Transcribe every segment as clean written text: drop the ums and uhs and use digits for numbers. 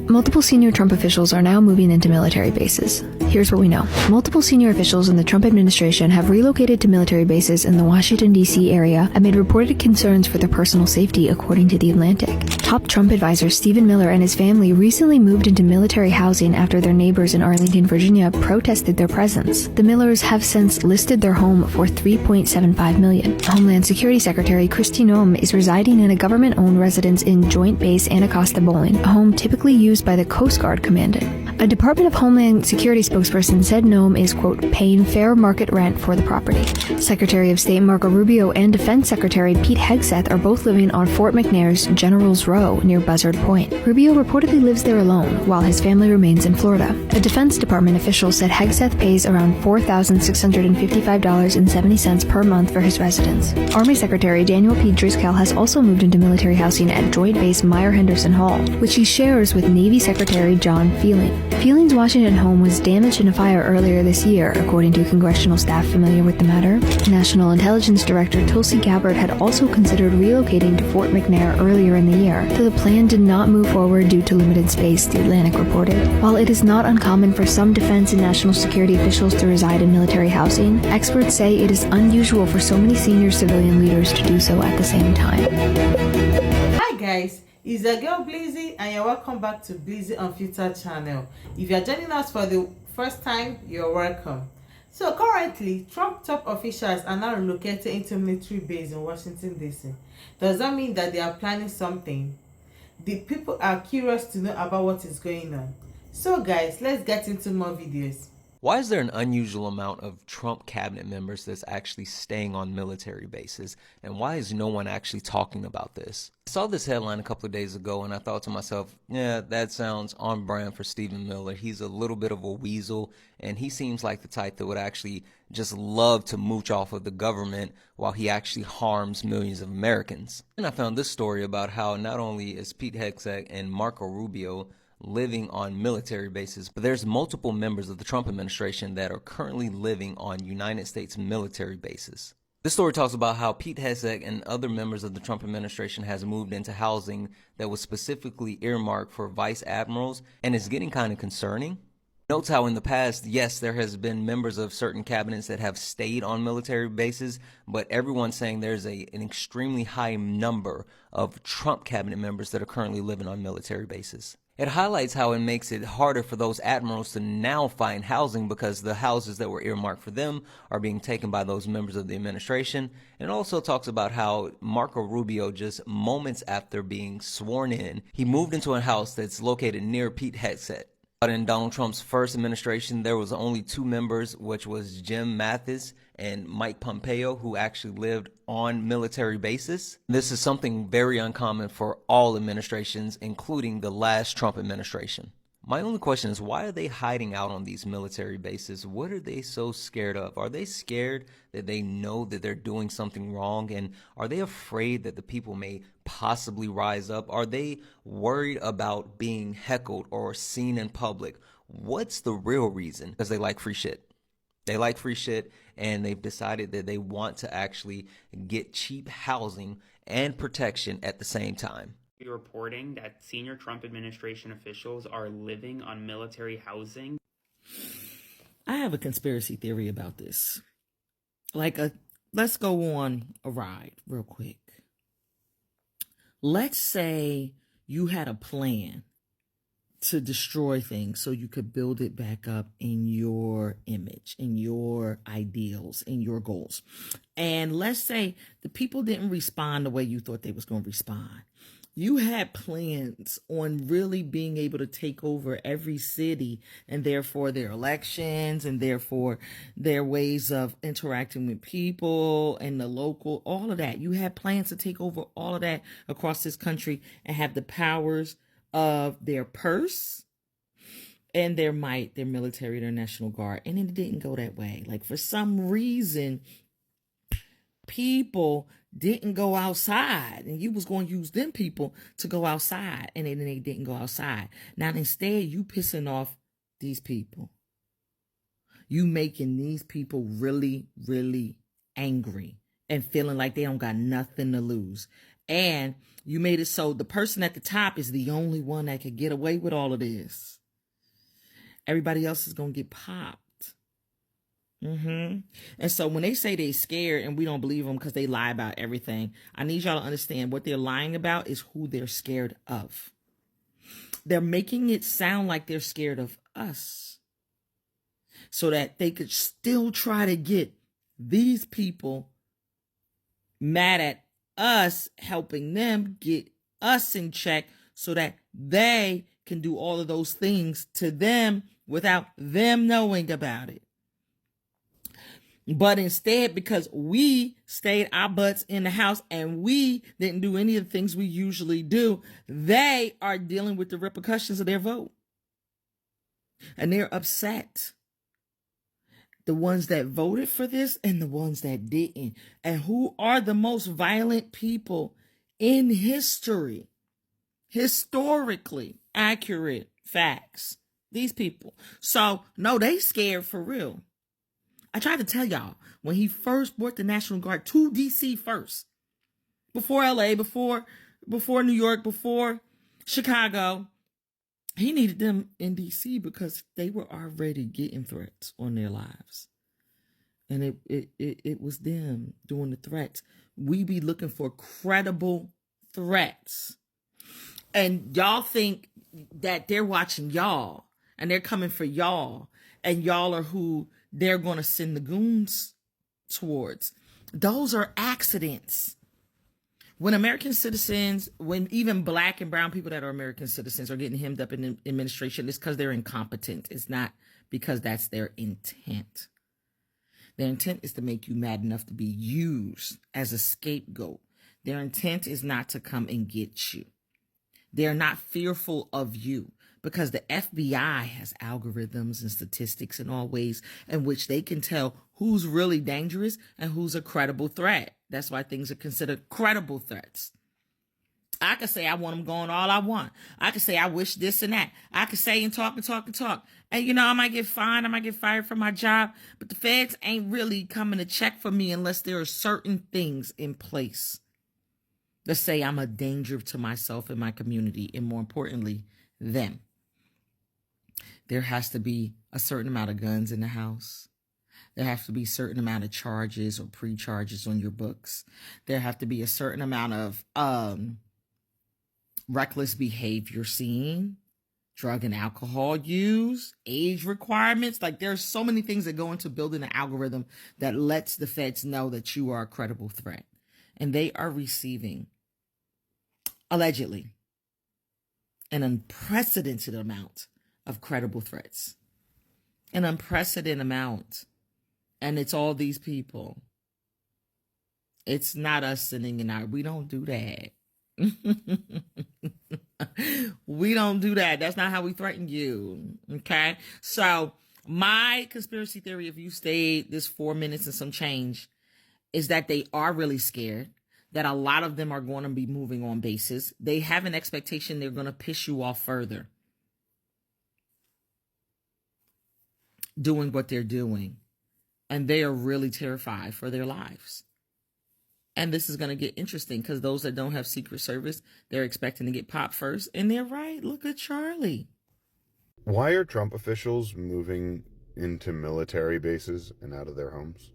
Multiple senior Trump officials are now moving into military bases. Here's what we know. Multiple senior officials in the Trump administration have relocated to military bases in the Washington, D.C. area amid reported concerns for their personal safety, according to The Atlantic. Top Trump advisor Stephen Miller and his family recently moved into military housing after their neighbors in Arlington, Virginia protested their presence. The Millers have since listed their home for $3.75 million. Homeland Security Secretary Kristi Noem is residing in a government-owned residence in Joint Base Anacostia Bowling, a home typically used by the Coast Guard Commandant. A Department of Homeland Security spokesperson said Noem is, quote, paying fair market rent for the property. Secretary of State Marco Rubio and Defense Secretary Pete Hegseth are both living on Fort McNair's General's Row near Buzzard Point. Rubio reportedly lives there alone, while his family remains in Florida. A Defense Department official said Hegseth pays around $4,655.70 per month for his residence. Army Secretary Daniel P. Driscoll has also moved into military housing at Joint Base Meyer-Henderson Hall, which he shares with Navy Secretary John Feeling. Feeling's Washington home was damaged in a fire earlier this year, according to congressional staff familiar with the matter. National Intelligence Director Tulsi Gabbard had also considered relocating to Fort McNair earlier in the year, though the plan did not move forward due to limited space, The Atlantic reported. While it is not uncommon for some defense and national security officials to reside in military housing, experts say it is unusual for so many senior civilian leaders to do so at the same time. Hi guys, it's your girl Bleezy and you're welcome back to Bleezyunfiltered channel. If you're joining us for the first time, you're welcome. So currently, Trump top officials are now relocated into military base in Washington, D.C. Does that mean that they are planning something? The people are curious to know about what is going on. So guys, let's get into more videos. Why is there an unusual amount of Trump cabinet members that's actually staying on military bases? And why is no one actually talking about this? I saw this headline a couple of days ago and I thought to myself, yeah, that sounds on brand for Stephen Miller. He's a little bit of a weasel and he seems like the type that would actually just love to mooch off of the government while he actually harms millions of Americans. And I found this story about how not only is Pete Hegseth and Marco Rubio living on military bases, but there's multiple members of the Trump administration that are currently living on United States military bases. This story talks about how Pete Hegseth and other members of the Trump administration has moved into housing that was specifically earmarked for vice admirals, and it's getting kind of concerning. Notes how in the past, yes, there has been members of certain cabinets that have stayed on military bases, but everyone's saying there's an extremely high number of Trump cabinet members that are currently living on military bases. It highlights how it makes it harder for those admirals to now find housing because the houses that were earmarked for them are being taken by those members of the administration. And it also talks about how Marco Rubio, just moments after being sworn in, he moved into a house that's located near Pete Hegseth. But in Donald Trump's first administration, there was only two members, which was Jim Mathis and Mike Pompeo, who actually lived on military bases. This is something very uncommon for all administrations, including the last Trump administration. My only question is, why are they hiding out on these military bases? What are they so scared of? Are they scared that they know that they're doing something wrong? And are they afraid that the people may possibly rise up? Are they worried about being heckled or seen in public? What's the real reason? Because they like free shit. They like free shit, and they've decided that they want to actually get cheap housing and protection at the same time. Reporting that senior Trump administration officials are living on military housing. I have a conspiracy theory about this. Let's go on a ride real quick. Let's say you had a plan to destroy things so you could build it back up in your image, in your ideals, in your goals. And let's say the people didn't respond the way you thought they was going to respond. You had plans on really being able to take over every city and therefore their elections and therefore their ways of interacting with people and the local, all of that. You had plans to take over all of that across this country and have the powers of their purse and their might, their military, their National Guard. And it didn't go that way. Like for some reason, people didn't go outside and you was going to use them people to go outside and then they didn't go outside. Now instead you pissing off these people. You making these people really, really angry and feeling like they don't got nothing to lose. And you made it so the person at the top is the only one that could get away with all of this. Everybody else is going to get popped. And so when they say they scared and we don't believe them because they lie about everything, I need y'all to understand what they're lying about is who they're scared of. They're making it sound like they're scared of us so that they could still try to get these people mad at us, helping them get us in check so that they can do all of those things to them without them knowing about it. But instead, because we stayed our butts in the house and we didn't do any of the things we usually do, they are dealing with the repercussions of their vote. And they're upset. The ones that voted for this and the ones that didn't. And who are the most violent people in history? Historically accurate facts. These people. So, no, they scared for real. I tried to tell y'all, when he first brought the National Guard to D.C. first, before L.A., before New York, before Chicago, he needed them in D.C. because they were already getting threats on their lives. And it was them doing the threats. We be looking for credible threats. And y'all think that they're watching y'all and they're coming for y'all. And y'all are who they're going to send the goons towards. Those are accidents. When American citizens, when even black and brown people that are American citizens are getting hemmed up in administration, it's because they're incompetent. It's not because that's their intent. Their intent is to make you mad enough to be used as a scapegoat. Their intent is not to come and get you. They're not fearful of you. Because the FBI has algorithms and statistics in all ways in which they can tell who's really dangerous and who's a credible threat. That's why things are considered credible threats. I could say I want them gone all I want. I could say I wish this and that. I could say and talk and talk and talk. And, you know, I might get fined. I might get fired from my job. But the feds ain't really coming to check for me unless there are certain things in place that say I'm a danger to myself and my community. And more importantly, them. There has to be a certain amount of guns in the house. There have to be a certain amount of charges or pre-charges on your books. There have to be a certain amount of reckless behavior seen, drug and alcohol use, age requirements. Like there's so many things that go into building an algorithm that lets the feds know that you are a credible threat. And they are receiving, allegedly, an unprecedented amount of credible threats. An unprecedented amount. And it's all these people. It's not us sitting in our, we don't do that. We don't do that. That's not how we threaten you. Okay? So my conspiracy theory, if you stayed this 4 minutes and some change, is that they are really scared. That a lot of them are going to be moving on bases. They have an expectation they're going to piss you off further. Doing what they're doing. And they are really terrified for their lives. And this is going to get interesting because those that don't have Secret Service, they're expecting to get popped first. And they're right. Look at Charlie. Why are Trump officials moving into military bases and out of their homes?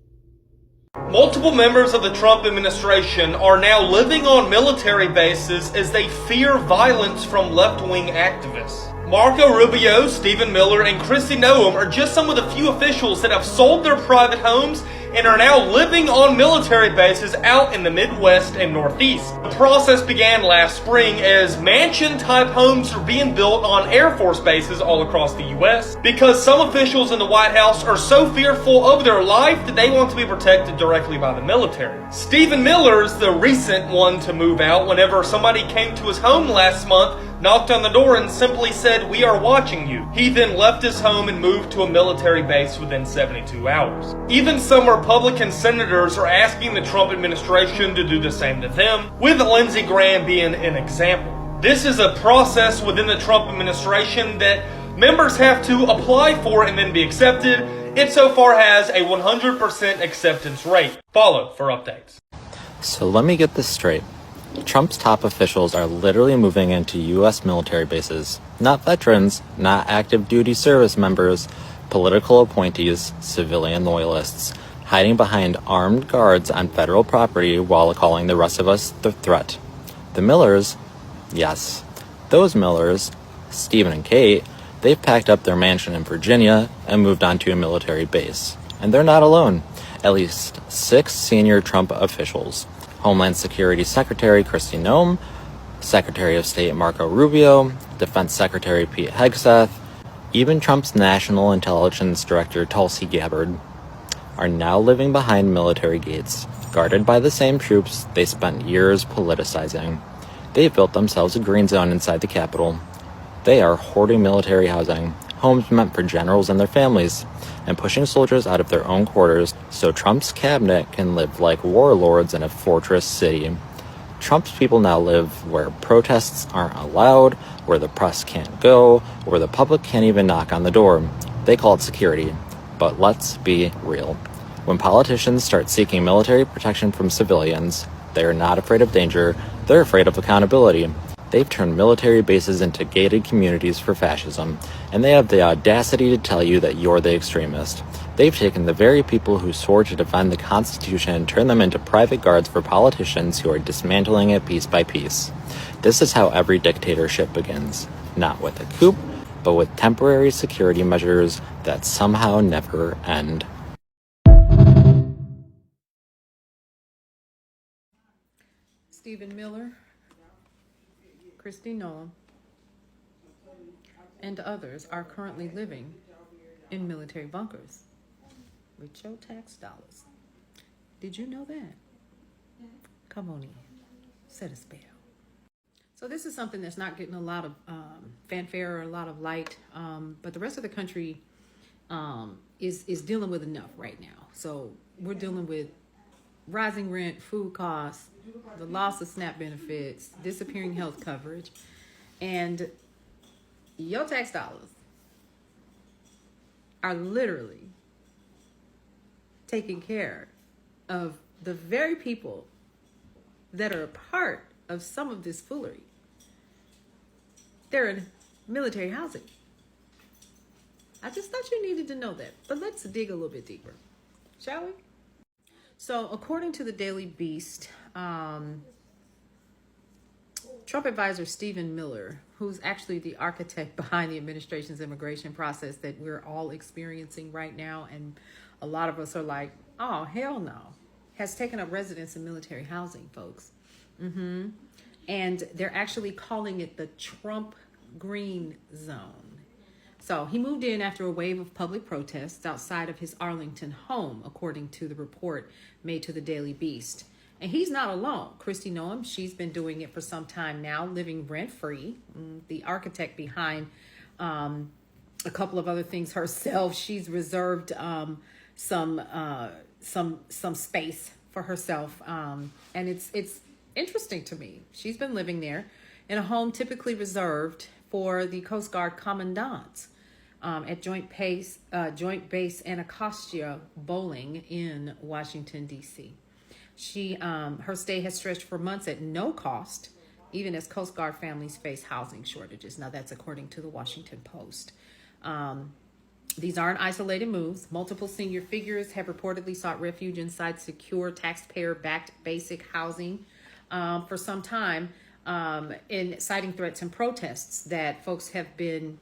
Multiple members of the Trump administration are now living on military bases as they fear violence from left-wing activists. Marco Rubio, Stephen Miller, and Kristi Noem are just some of the few officials that have sold their private homes and are now living on military bases out in the Midwest and Northeast. The process began last spring as mansion-type homes are being built on Air Force bases all across the U.S. because some officials in the White House are so fearful of their life that they want to be protected directly by the military. Stephen Miller's the recent one to move out whenever somebody came to his home last month, knocked on the door and simply said, "We are watching you." He then left his home and moved to a military base within 72 hours. Even some Republican senators are asking the Trump administration to do the same to them, with Lindsey Graham being an example. This is a process within the Trump administration that members have to apply for and then be accepted. It so far has a 100% acceptance rate. Follow for updates. So let me get this straight. Trump's top officials are literally moving into U.S. military bases. Not veterans, not active duty service members, political appointees, civilian loyalists, hiding behind armed guards on federal property while calling the rest of us the threat. The Millers, yes, those Millers, Stephen and Kate, they've packed up their mansion in Virginia and moved on to a military base. And they're not alone. At least 6 senior Trump officials, Homeland Security Secretary Kristi Noem, Secretary of State Marco Rubio, Defense Secretary Pete Hegseth, even Trump's National Intelligence Director Tulsi Gabbard, are now living behind military gates, guarded by the same troops they spent years politicizing. They've built themselves a green zone inside the Capitol. They are hoarding military housing, homes meant for generals and their families, and pushing soldiers out of their own quarters so Trump's cabinet can live like warlords in a fortress city. Trump's people now live where protests aren't allowed, where the press can't go, where the public can't even knock on the door. They call it security. But let's be real. When politicians start seeking military protection from civilians, they are not afraid of danger, they're afraid of accountability. They've turned military bases into gated communities for fascism, and they have the audacity to tell you that you're the extremist. They've taken the very people who swore to defend the Constitution and turned them into private guards for politicians who are dismantling it piece by piece. This is how every dictatorship begins, not with a coup, but with temporary security measures that somehow never end. Stephen Miller, Kristi Noem, and others are currently living in military bunkers with your tax dollars. Did you know that? Come on in, set a spell. So this is something that's not getting a lot of fanfare or a lot of light, but the rest of the country is dealing with enough right now. So we're dealing with rising rent, food costs, the loss of SNAP benefits, disappearing health coverage, and your tax dollars are literally taking care of the very people that are a part of some of this foolery. They're in military housing. I just thought you needed to know that, but let's dig a little bit deeper, shall we? So according to the Daily Beast, Trump advisor Stephen Miller, who's actually the architect behind the administration's immigration process that we're all experiencing right now, and a lot of us are like, oh, hell no, has taken up residence in military housing, folks. And they're actually calling it the Trump Green Zone. So he moved in after a wave of public protests outside of his Arlington home, according to the report made to the Daily Beast. And he's not alone. Kristi Noem, she's been doing it for some time now, living rent-free. The architect behind a couple of other things herself. She's reserved some space for herself, and it's interesting to me. She's been living there in a home typically reserved for the Coast Guard commandants at Joint Base Anacostia Bowling in Washington, D.C. Her stay has stretched for months at no cost, even as Coast Guard families face housing shortages. Now, that's according to the Washington Post. These aren't isolated moves. Multiple senior figures have reportedly sought refuge inside secure, taxpayer-backed basic housing for some time, in citing threats and protests that folks have been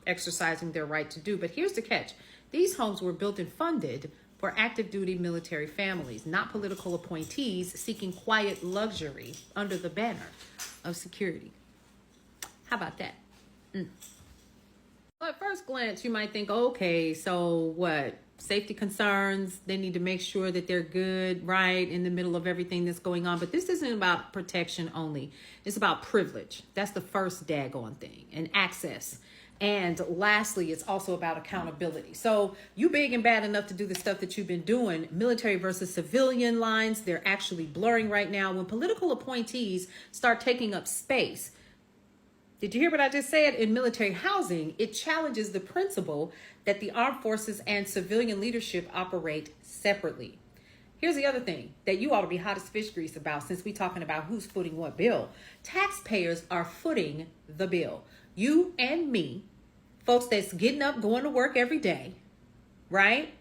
exercising their right to do. But here's the catch. These homes were built and funded for active duty military families, not political appointees seeking quiet luxury under the banner of security. How about that? Well, at first glance, you might think, okay, so what? Safety concerns, they need to make sure that they're good, right, in the middle of everything that's going on. But this isn't about protection only. It's about privilege. That's the first daggone thing, and access. And lastly, it's also about accountability. So you big and bad enough to do the stuff that you've been doing. Military versus civilian lines, they're actually blurring right now. When political appointees start taking up space, did you hear what I just said? In military housing, it challenges the principle that the armed forces and civilian leadership operate separately. Here's the other thing that you ought to be hot as fish grease about, since we're talking about who's footing what bill. Taxpayers are footing the bill. You and me, folks that's getting up, going to work every day, right?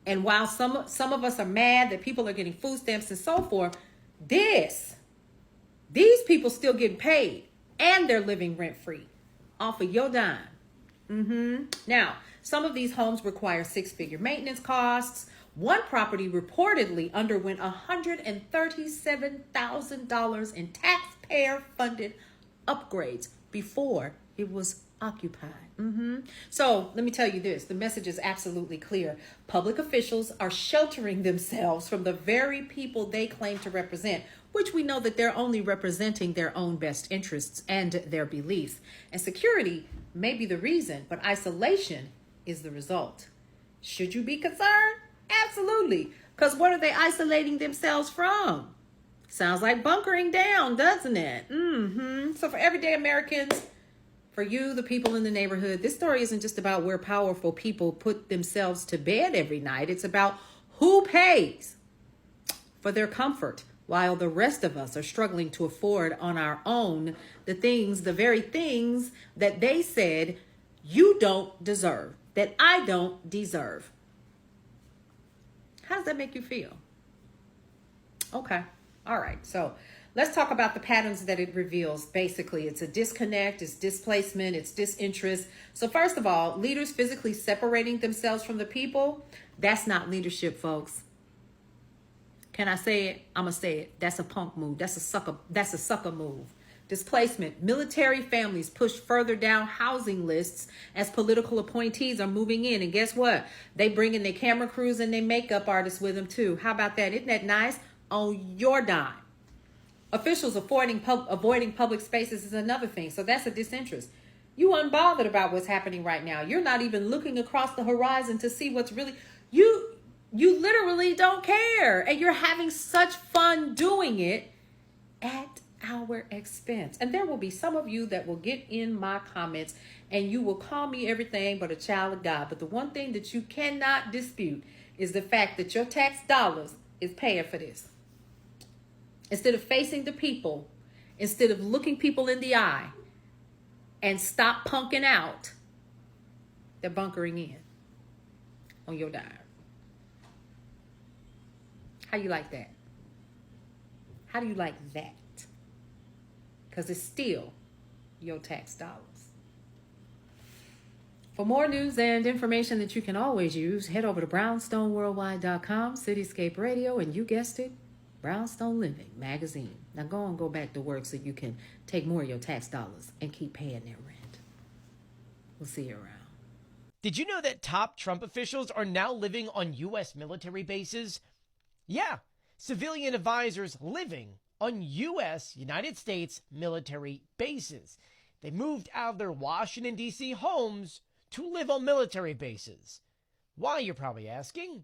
And while some of us are mad that people are getting food stamps and so forth, these people still getting paid and they're living rent-free off of your dime. Now, some of these homes require six-figure maintenance costs. One property reportedly underwent $137,000 in taxpayer-funded upgrades before it was occupied. So let me tell you this. The message is absolutely clear. Public officials are sheltering themselves from the very people they claim to represent, which we know that they're only representing their own best interests and their beliefs. And security may be the reason, but isolation is the result. Should you be concerned? Absolutely. Because what are they isolating themselves from? Sounds like bunkering down, doesn't it? So for everyday Americans, for you, the people in the neighborhood, this story isn't just about where powerful people put themselves to bed every night. It's about who pays for their comfort while the rest of us are struggling to afford on our own the very things that they said you don't deserve, that I don't deserve. How does that make you feel? Okay. All right. So let's talk about the patterns that it reveals. Basically, it's a disconnect, it's displacement, it's disinterest. So first of all, leaders physically separating themselves from the people, that's not leadership, folks. Can I say it? I'm going to say it. That's a punk move. That's a sucker move. Displacement. Military families pushed further down housing lists as political appointees are moving in. And guess what? They bring in their camera crews and their makeup artists with them too. How about that? Isn't that nice? On your dime. Officials avoiding public spaces is another thing. So that's a disinterest. You unbothered about what's happening right now. You're not even looking across the horizon to see what's really... You literally don't care. And you're having such fun doing it at our expense. And there will be some of you that will get in my comments and you will call me everything but a child of God. But the one thing that you cannot dispute is the fact that your tax dollars is paying for this. Instead of facing the people, instead of looking people in the eye and stop punking out, they're bunkering in on your dime. How you like that? How do you like that? Because it's still your tax dollars. For more news and information that you can always use, head over to brownstoneworldwide.com, Cityscape Radio, and you guessed it, Brownstone Living Magazine. Now go back to work so you can take more of your tax dollars and keep paying their rent. We'll see you around. Did you know that top Trump officials are now living on U.S. military bases? Yeah, civilian advisors living on U.S. United States military bases. They moved out of their Washington, D.C. homes to live on military bases. Why, you're probably asking?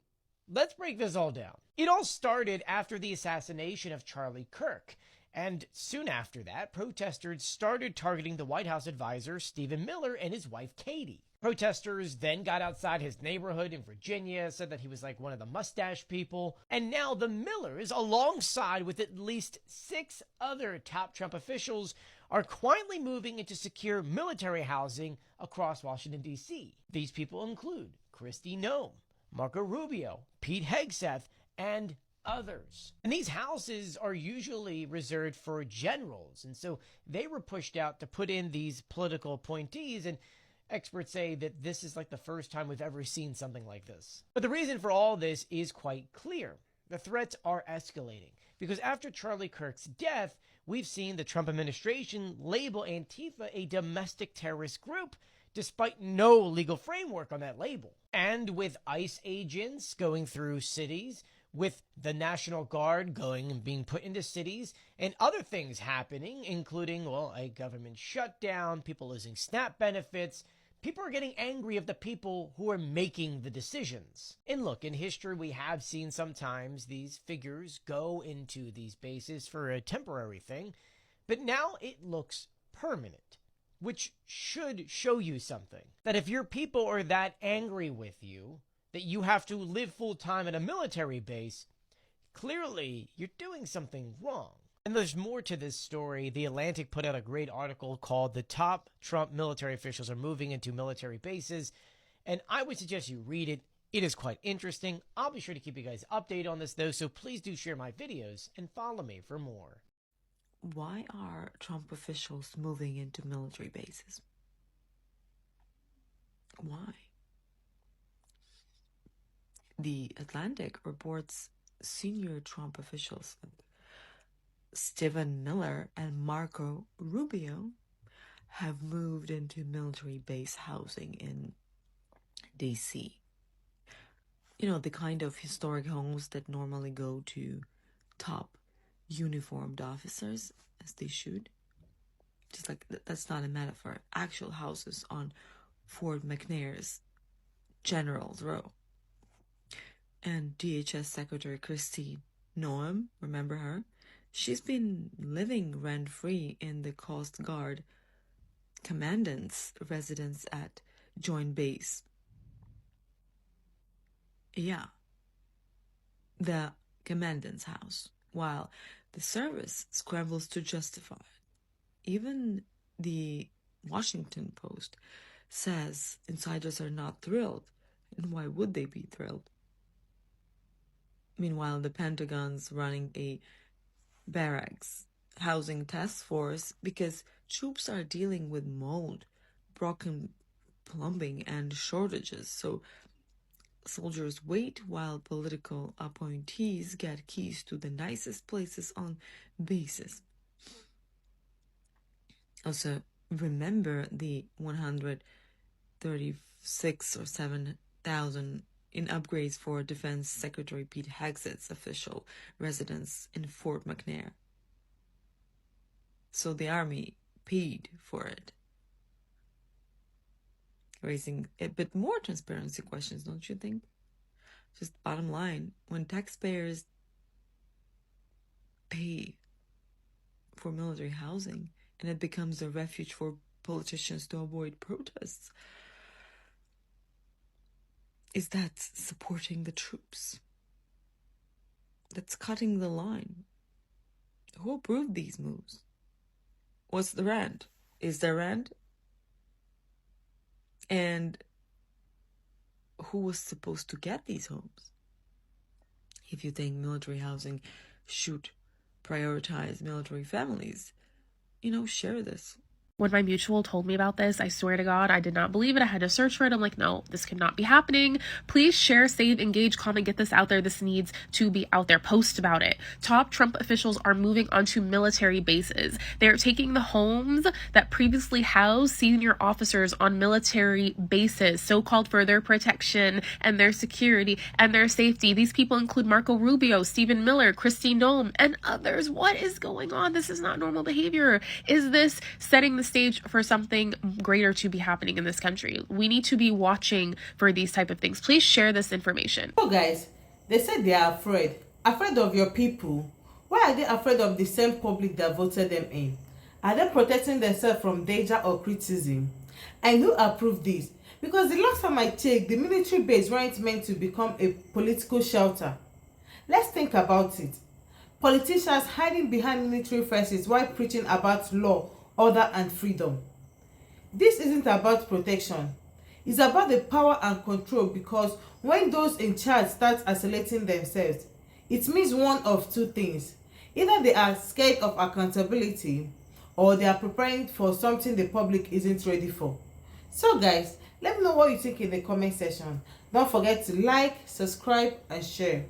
Let's break this all down. It all started after the assassination of Charlie Kirk, and soon after that, protesters started targeting the White House advisor Stephen Miller and his wife Katie. Protesters then got outside his neighborhood in Virginia, said that he was like one of the mustache people, and now the Millers, alongside with at least 6 other top Trump officials, are quietly moving into secure military housing across Washington, D.C. These people include Kristi Noem, Marco Rubio, Pete Hegseth, and others. And these houses are usually reserved for generals, and so they were pushed out to put in these political appointees, and experts say that this is like the first time we've ever seen something like this. But the reason for all this is quite clear. The threats are escalating because after Charlie Kirk's death, we've seen the Trump administration label Antifa a domestic terrorist group despite no legal framework on that label. And with ICE agents going through cities, with the National Guard going and being put into cities, and other things happening, including, well, a government shutdown, people losing SNAP benefits, people are getting angry of the people who are making the decisions. And look, in history, we have seen sometimes these figures go into these bases for a temporary thing, but now it looks permanent, which should show you something. That if your people are that angry with you, that you have to live full time at a military base, clearly you're doing something wrong. And there's more to this story. The Atlantic put out a great article called "The Top Trump Military Officials Are Moving into Military Bases," and I would suggest you read it. It is quite interesting. I'll be sure to keep you guys updated on this though, so please do share my videos and follow me for more. Why are Trump officials moving into military bases? Why? The Atlantic reports senior Trump officials Stephen Miller and Marco Rubio have moved into military base housing in DC. You know, the kind of historic homes that normally go to top uniformed officers, as they should. Just like, that's not a metaphor. Actual houses on Fort McNair's General's Row. And DHS Secretary Kristi Noem, remember her? She's been living rent-free in the Coast Guard Commandant's residence at Joint Base. Yeah, the Commandant's house, while the service scrambles to justify it. Even the Washington Post says insiders are not thrilled, and why would they be thrilled? Meanwhile, the Pentagon's running a barracks housing task force because troops are dealing with mold, broken plumbing, and shortages. So soldiers wait while political appointees get keys to the nicest places on bases. Also, remember the 136 or 7,000 in upgrades for Defense Secretary Pete Hegseth's official residence in Fort McNair. So the Army paid for it. Raising a bit more transparency questions, don't you think? Just bottom line, when taxpayers pay for military housing and it becomes a refuge for politicians to avoid protests, is that supporting the troops? That's cutting the line. Who approved these moves? What's the rent? Is there rent? And who was supposed to get these homes? If you think military housing should prioritize military families, share this. When my mutual told me about this, I swear to God, I did not believe it. I had to search for it. I'm like, no, this cannot be happening. Please share, save, engage, comment, get this out there. This needs to be out there. Post about it. Top Trump officials are moving onto military bases. They're taking the homes that previously housed senior officers on military bases, so-called for their protection and their security and their safety. These people include Marco Rubio, Stephen Miller, Kristi Noem, and others. What is going on? This is not normal behavior. Is this setting the stage for something greater to be happening in this country? We need to be watching for these type of things. Please share this information. So guys, they said they are afraid of your people. Why are they afraid of the same public that voted them in? Are they protecting themselves from danger or criticism? And who approved this? Because the last time I checked, the military base weren't meant to become a political shelter. Let's think about it. Politicians hiding behind military forces while preaching about law, order, and freedom. This isn't about protection. It's about the power and control, because when those in charge start isolating themselves, it means one of two things. Either they are scared of accountability, or they are preparing for something the public isn't ready for. So guys, let me know what you think in the comment section. Don't forget to like, subscribe, and share.